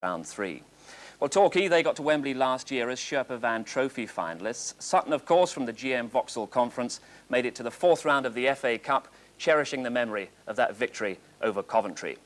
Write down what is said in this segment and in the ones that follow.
round 3. Well, Torquay, they got to Wembley last year as Sherpa Van Trophy finalists. Sutton, of course, from the GM Vauxhall Conference, made it to the 4th round of the FA Cup, cherishing the memory of that victory over Coventry.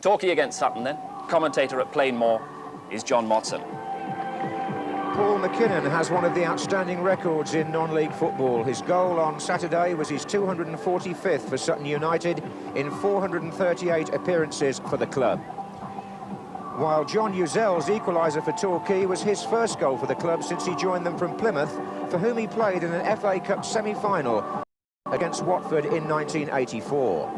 Torquay against Sutton, then. Commentator at Plainmoor is John Motson. Paul McKinnon has one of the outstanding records in non-league football. His goal on Saturday was his 245th for Sutton United in 438 appearances for the club. While John Uzel's equaliser for Torquay was his first goal for the club since he joined them from Plymouth, for whom he played in an FA Cup semi-final against Watford in 1984.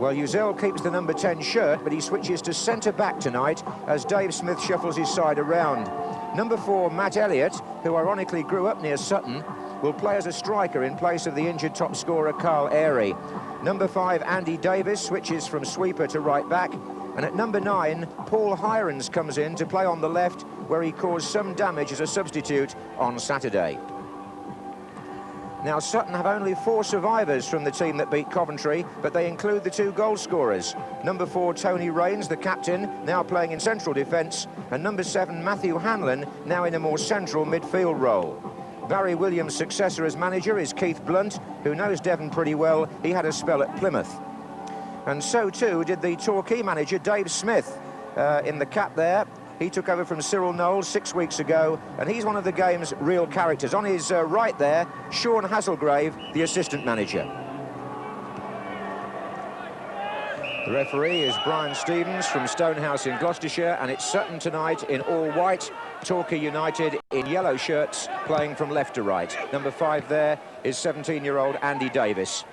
Well, Uzel keeps the number 10 shirt, but he switches to centre-back tonight as Dave Smith shuffles his side around. Number 4, Matt Elliott, who ironically grew up near Sutton, will play as a striker in place of the injured top scorer Carl Airey. Number 5, Andy Davis, switches from sweeper to right back. And at number 9, Paul Hirons comes in to play on the left, where he caused some damage as a substitute on Saturday. Now, Sutton have only 4 survivors from the team that beat Coventry, but they include the 2 goal scorers. Number 4, Tony Raines, the captain, now playing in central defence, and number 7, Matthew Hanlon, now in a more central midfield role. Barry Williams' successor as manager is Keith Blunt, who knows Devon pretty well. He had a spell at Plymouth. And so too did the Torquay manager, Dave Smith, in the cap there. He took over from Cyril Knowles 6 weeks ago, and he's one of the game's real characters. On his right there, Sean Hazelgrave, the assistant manager. The referee is Brian Stevens from Stonehouse in Gloucestershire, and it's Sutton tonight in all white, Torquay United in yellow shirts, playing from left to right. Number 5 there is 17-year-old Andy Davis.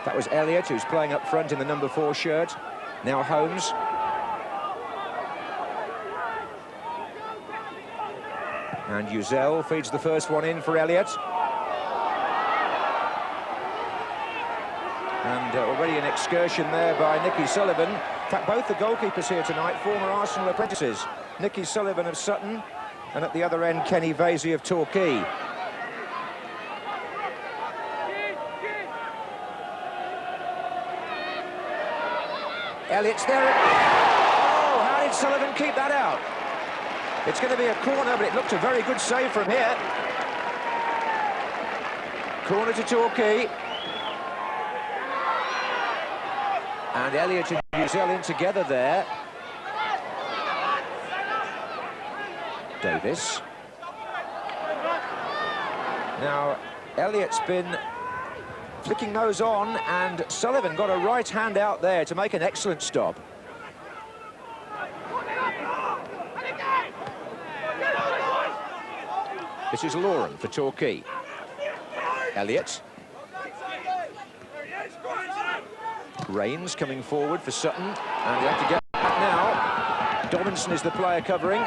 That was Elliott, who's playing up front in the number 4 shirt. Now Holmes. And Uzel feeds the first one in for Elliott. And already an excursion there by Nicky Sullivan. In fact, both the goalkeepers here tonight, former Arsenal apprentices. Nicky Sullivan of Sutton, and at the other end, Kenny Vasey of Torquay. Elliott's there. Oh, how did Sullivan keep that out? It's going to be a corner, but it looked a very good save from here. Corner to Torquay. And Elliott and Uzel in together there. Davis. Now, Elliott's been flicking those on, and Sullivan got a right hand out there to make an excellent stop. This is Loren for Torquay. Elliott. Raines coming forward for Sutton, and we have to get back now. Dobinson is the player covering.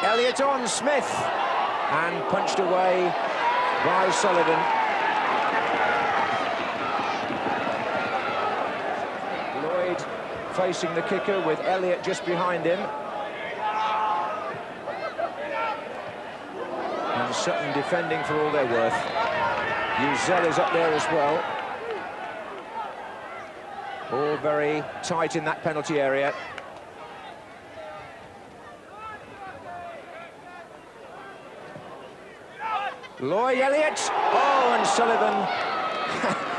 Elliott on Smith, and punched away by Sullivan. Lloyd facing the kicker with Elliott just behind him. And Sutton defending for all they're worth. Uzel is up there as well. All very tight in that penalty area. Lloyd, Elliott, oh, and Sullivan,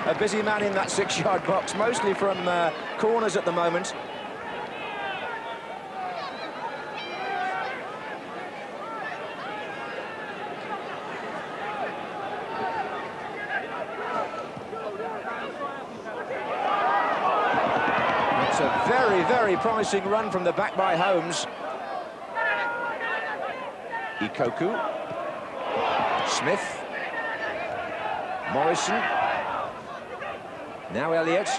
a busy man in that 6-yard box, mostly from corners at the moment. It's a very, very promising run from the back by Holmes. Ikoku. Smith, Morrison, now Elliott,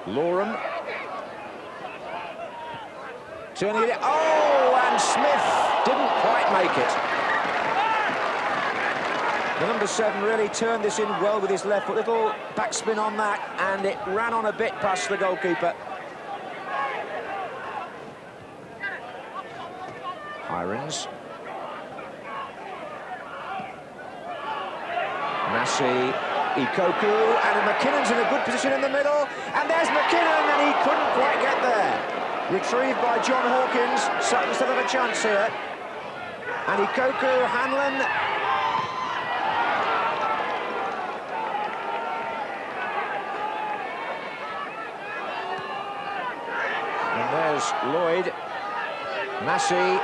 Loren, turning it, oh, and Smith didn't quite make it. The number 7 really turned this in well with his left foot, little backspin on that, and it ran on a bit past the goalkeeper. Hirons. Massey, Ikoku, and McKinnon's in a good position in the middle, and there's McKinnon, and he couldn't quite get there. Retrieved by John Hawkins. Sutton still have a chance here. And Ikoku, Hanlon. And there's Lloyd. Massey.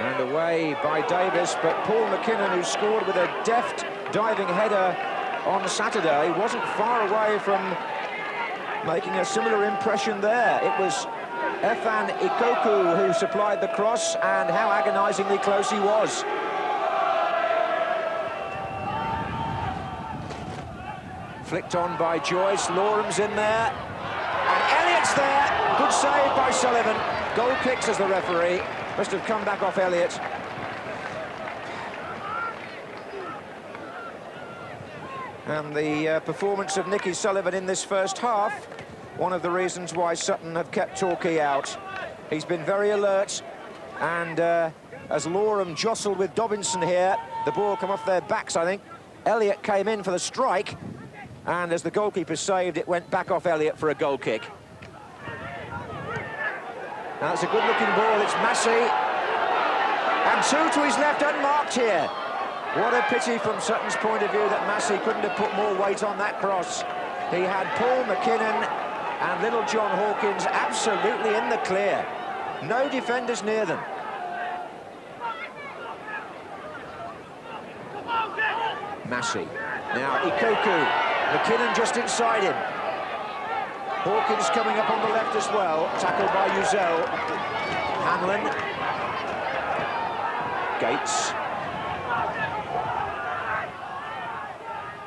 And away by Davis, but Paul McKinnon, who scored with a deft diving header on Saturday, wasn't far away from making a similar impression there. It was Efan Ikoku who supplied the cross, and how agonisingly close he was. Flicked on by Joyce, Lorem's in there, and Elliott's there. Good save by Sullivan. Goal kick, says the referee. Must have come back off Elliott. And the performance of Nicky Sullivan in this first half, one of the reasons why Sutton have kept Torquay out. He's been very alert, and as Lorem jostled with Dobinson here, the ball come off their backs, I think. Elliott came in for the strike, and as the goalkeeper saved, it went back off Elliott for a goal kick. Now it's a good-looking ball, it's Massey, and two to his left, unmarked here. What a pity from Sutton's point of view that Massey couldn't have put more weight on that cross. He had Paul McKinnon and little John Hawkins absolutely in the clear. No defenders near them. Massey. Now Ikoku. McKinnon just inside him. Hawkins coming up on the left as well. Tackled by Uzel. Hanlon. Gates.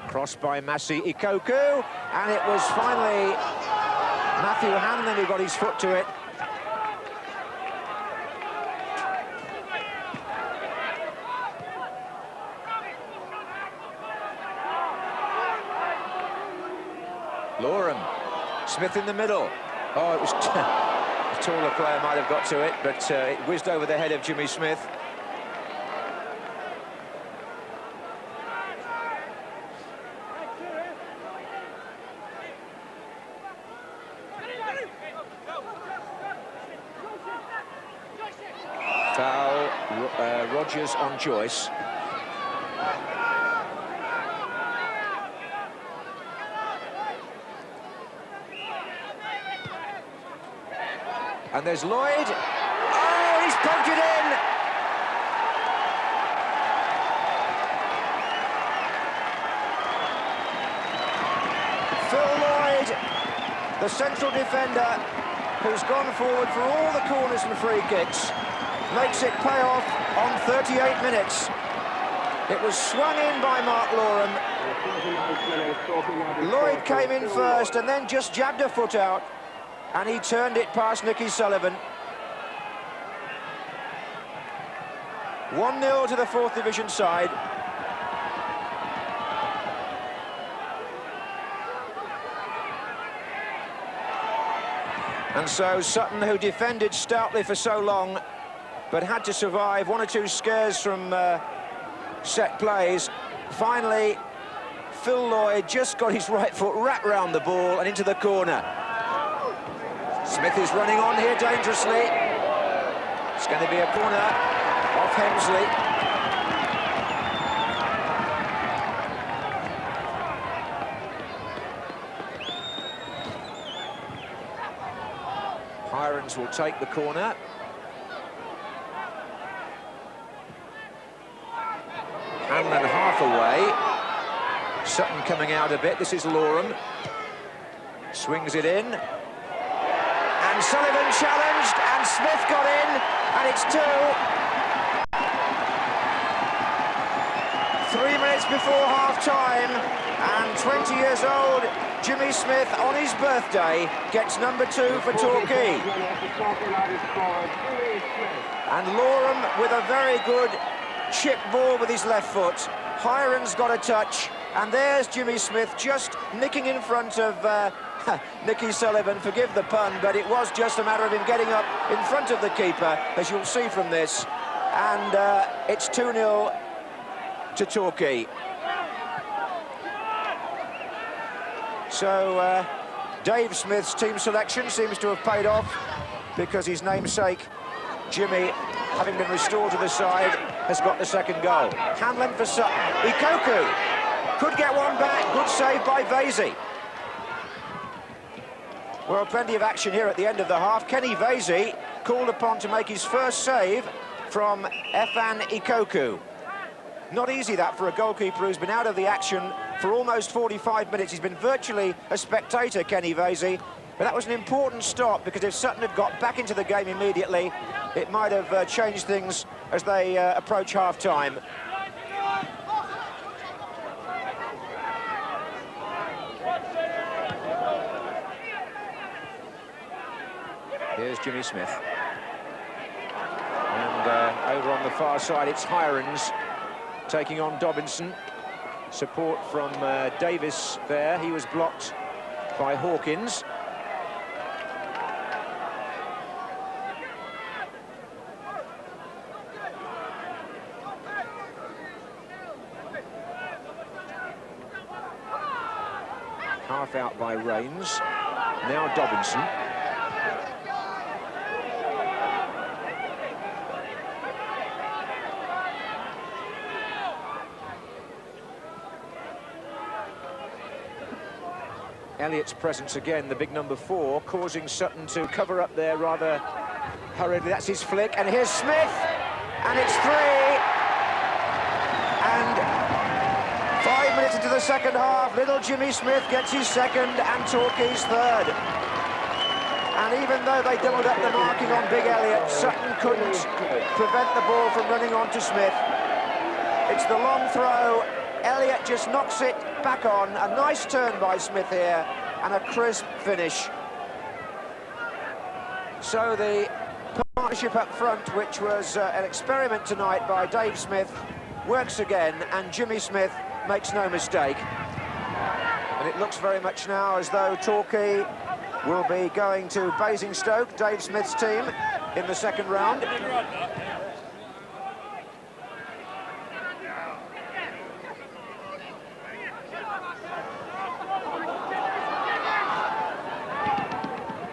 Crossed by Massey, Ikoku, and it was finally Matthew Hanlon who got his foot to it. Lorem, Smith in the middle. Oh, it was a taller player might have got to it, but it whizzed over the head of Jimmy Smith. Foul, Rogers on Joyce. And there's Lloyd. Oh, he's poked it in! Phil Lloyd, the central defender, who's gone forward for all the corners and free kicks, makes it pay off on 38 minutes. It was swung in by Mark Lorem. Lloyd came in first and then just jabbed a foot out, and he turned it past Nicky Sullivan. 1-0 to the 4th Division side. And so Sutton, who defended stoutly for so long, but had to survive one or two scares from set plays. Finally, Phil Lloyd just got his right foot wrapped round the ball and into the corner. Smith is running on here dangerously. It's going to be a corner off Hemsley. Hirons will take the corner. Hanlon half away. Sutton coming out a bit. This is Lorem. Swings it in. And Sullivan challenged, and Smith got in, and it's 2. 3 minutes before half-time, and 20 years old, Jimmy Smith, on his birthday, gets number 2 for Torquay. And Lorem with a very good chip ball with his left foot. Hirons got a touch, and there's Jimmy Smith just nicking in front of Nicky Sullivan, forgive the pun, but it was just a matter of him getting up in front of the keeper, as you'll see from this. And it's 2-0 to Torquay. So Dave Smith's team selection seems to have paid off, because his namesake, Jimmy, having been restored to the side, has got the second goal. Hanlon for Sutton. Ikoku could get one back. Good save by Vasey. Well, plenty of action here at the end of the half. Kenny Vasey called upon to make his first save from Efan Ikoku. Not easy, that, for a goalkeeper who's been out of the action for almost 45 minutes. He's been virtually a spectator, Kenny Vasey. But that was an important stop, because if Sutton had got back into the game immediately, it might have changed things as they approach half-time. Here's Jimmy Smith. And over on the far side, it's Hirons taking on Dobinson. Support from Davis there. He was blocked by Hawkins. Half out by Rains. Now Dobinson. Elliott's presence again, the big number 4, causing Sutton to cover up there rather hurriedly. That's his flick, and here's Smith, and it's 3. And 5 minutes into the second half, little Jimmy Smith gets his second and Torquay's third. And even though they doubled up the marking on Big Elliott, Sutton couldn't prevent the ball from running on to Smith. It's the long throw. Elliott just knocks it back on. A nice turn by Smith here, and a crisp finish. So the partnership up front, which was an experiment tonight by Dave Smith, works again, and Jimmy Smith makes no mistake. And it looks very much now as though Torquay will be going to Basingstoke, Dave Smith's team, in the second round.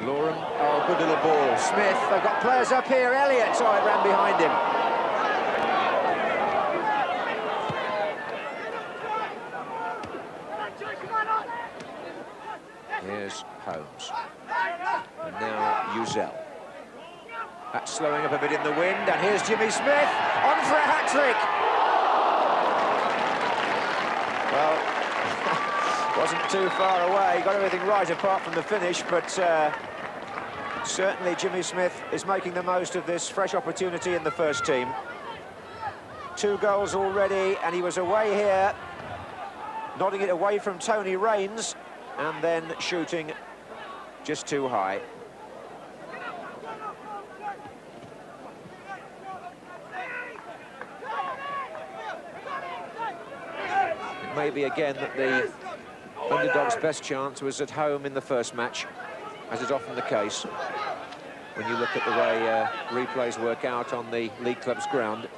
Loram, oh, good little ball. Smith, they've got players up here. Elliott, oh, it ran behind him. Here's Holmes. And now Uzel. That's slowing up a bit in the wind, and here's Jimmy Smith, on for a hat-trick. Well, wasn't too far away, got everything right apart from the finish, but certainly Jimmy Smith is making the most of this fresh opportunity in the first team. 2 goals already, and he was away here, nodding it away from Tony Rains, and then shooting just too high. It may be again that the underdog's best chance was at home in the first match, as is often the case when you look at the way replays work out on the league club's ground.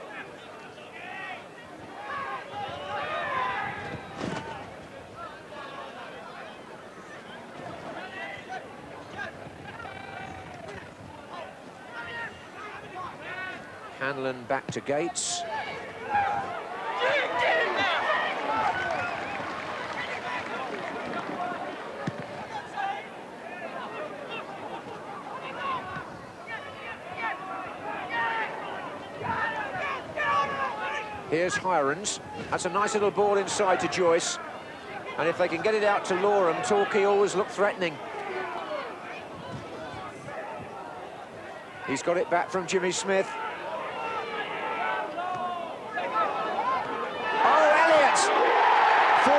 Hanlon back to Gates. Here's Hirons. That's a nice little ball inside to Joyce. And if they can get it out to Loram, Torquay always look threatening. He's got it back from Jimmy Smith. Oh, Elliott! 4.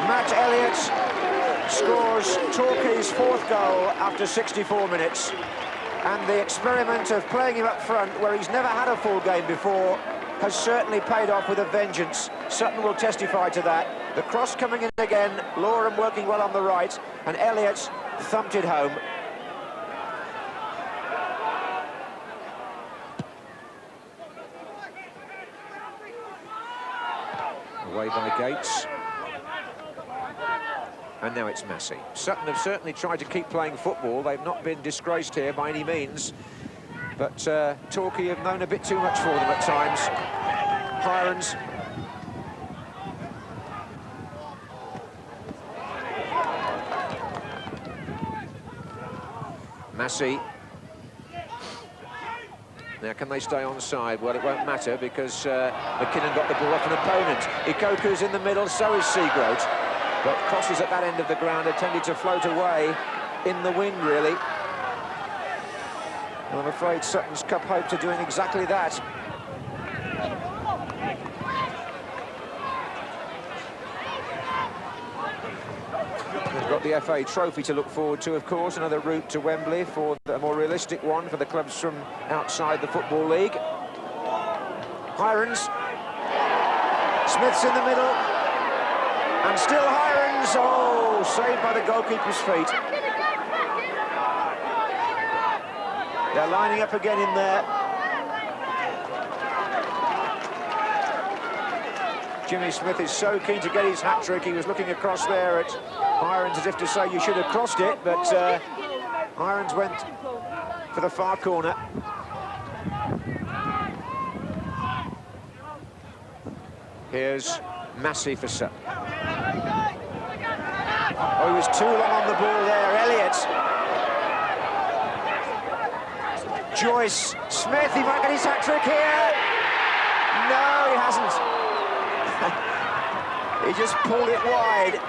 Matt Elliott scores Torquay's 4th goal after 64 minutes. And the experiment of playing him up front, where he's never had a full game before, has certainly paid off with a vengeance. Sutton will testify to that. The cross coming in again, Loram working well on the right, and Elliott thumped it home. Away by Gates. And now it's Massey. Sutton have certainly tried to keep playing football. They've not been disgraced here by any means. But Torquay have known a bit too much for them at times. Hirons. Massey. Now, can they stay onside? Well, it won't matter because McKinnon got the ball off an opponent. Ikoku's in the middle, so is Seagroat. But crosses at that end of the ground are tended to float away in the wind, really. And I'm afraid Sutton's Cup hopes are doing exactly that. They've got the FA Trophy to look forward to, of course. Another route to Wembley for a more realistic one for the clubs from outside the Football League. Hirons. Smith's in the middle. And still Hirons. Oh, saved by the goalkeeper's feet. They're lining up again in there. Jimmy Smith is so keen to get his hat-trick. He was looking across there at Hirons as if to say you should have crossed it, but Hirons went for the far corner. Here's Massey for Sutton. Oh, he was too long on the ball there, Elliott. Joyce, Smith, he might get his hat-trick here. No, he hasn't. He just pulled it wide.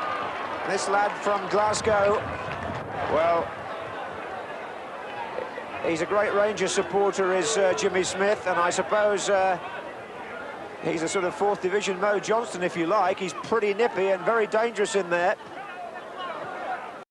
This lad from Glasgow, well, he's a great Rangers supporter, is Jimmy Smith, and I suppose he's a sort of 4th division Mo Johnston, if you like. He's pretty nippy and very dangerous in there.